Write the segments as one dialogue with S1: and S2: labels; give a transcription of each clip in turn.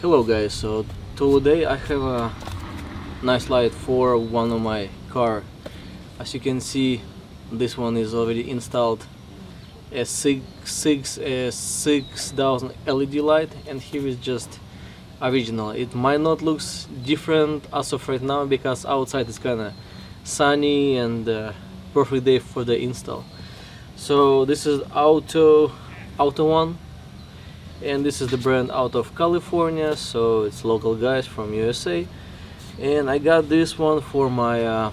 S1: Hello guys, so today I have a nice light for one of my car. As you can see, this one is already installed, a 6000 LED light, and here is just original. It might not look different as of right now because outside is kinda sunny and perfect day for the install. So this is AUTOONE, and this is the brand out of California, so it's local guys from USA. And I got this one for my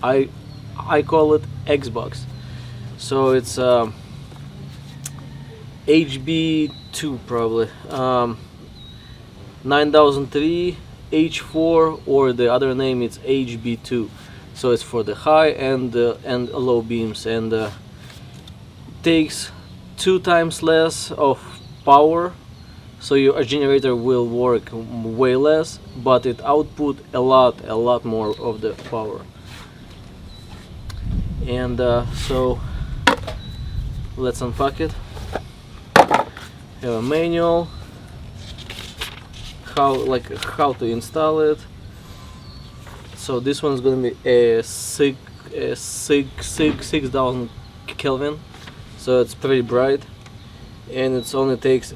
S1: I call it Xbox. So it's HB2 probably, 9003 H4, or the other name it's HB2. So it's for the high and low beams, and takes 2 times less of power, so your generator will work way less, but it output a lot more of the power. And so let's unpack it. Have a manual, how to install it. So this one's gonna be a 6000 Kelvin, so it's pretty bright, and it only takes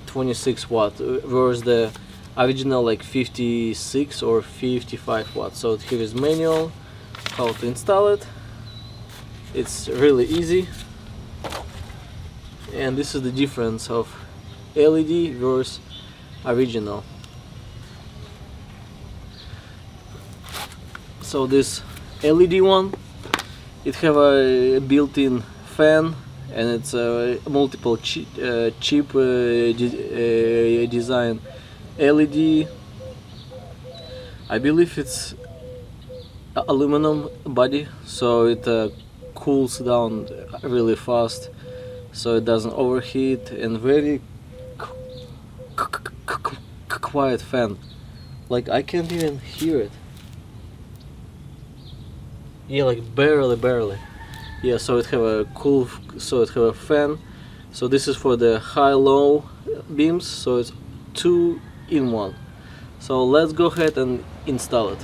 S1: 26 watt, whereas the original like 56 or 55 watts. So here is manual how to install it. It's really easy, and this is the difference of LED versus original. So this LED one, it have a built-in fan, and it's a multiple cheap design LED. I believe it's aluminum body, so it cools down really fast, so it doesn't overheat, and very quiet fan. Like I can't even hear it. Yeah, like barely. Yeah, so it have a fan. So this is for the high-low beams, so it's 2 in 1. So let's go ahead and install it.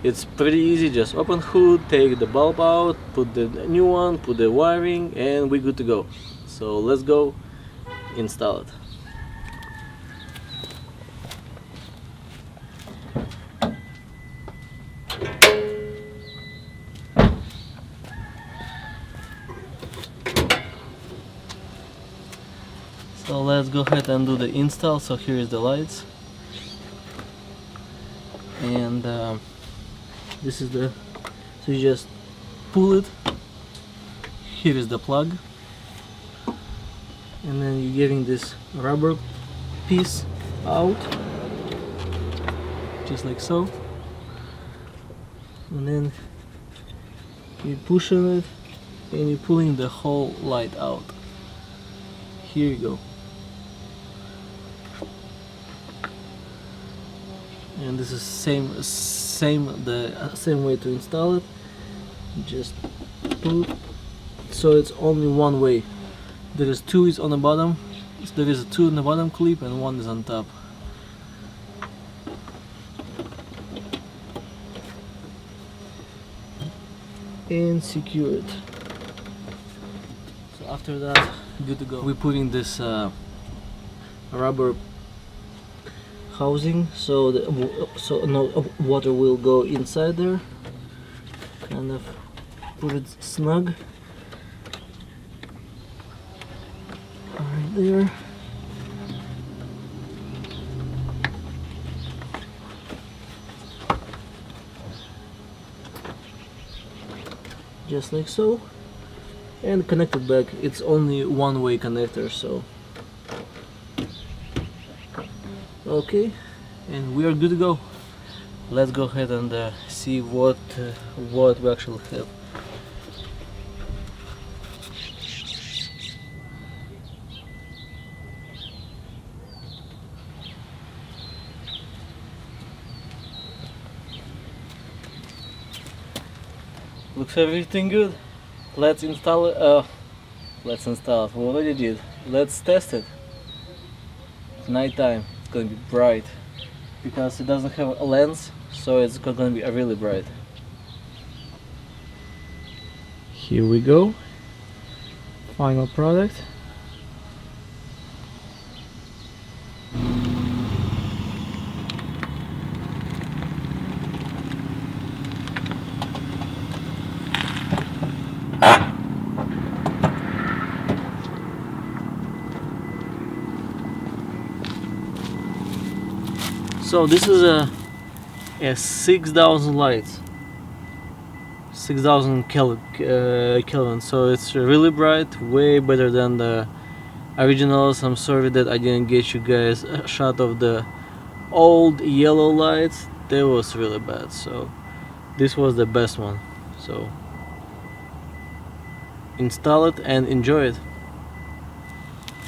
S1: It's pretty easy. Just open hood, take the bulb out, put the new one, put the wiring, and we're good to go. So let's go install it. So let's go ahead and do the install. So here is the lights, and this is the, so you just pull it, here is the plug, and then you're getting this rubber piece out, just like so, and then you push on it and you're pulling the whole light out. Here you go. And this is the same way to install it. Just pull. So it's only one way. There is 2 is on the bottom. So there is a 2 on the bottom clip and 1 is on top. And secure it. So after that, good to go. We're putting this rubber housing, so no water will go inside there. Kind of put it snug right there. Just like so, and connect it back. It's only one-way connector, so okay, and we are good to go. Let's go ahead and see what we actually have. Looks everything good. Let's install it. We already did. Let's test it. nighttime it's gonna be bright because it doesn't have a lens, so it's gonna be really bright. Here we go, final product. So this is a 6,000 lights, 6,000 Kelvin, so it's really bright, way better than the originals. I'm sorry that I didn't get you guys a shot of the old yellow lights. That was really bad, so this was the best one. So install it and enjoy it.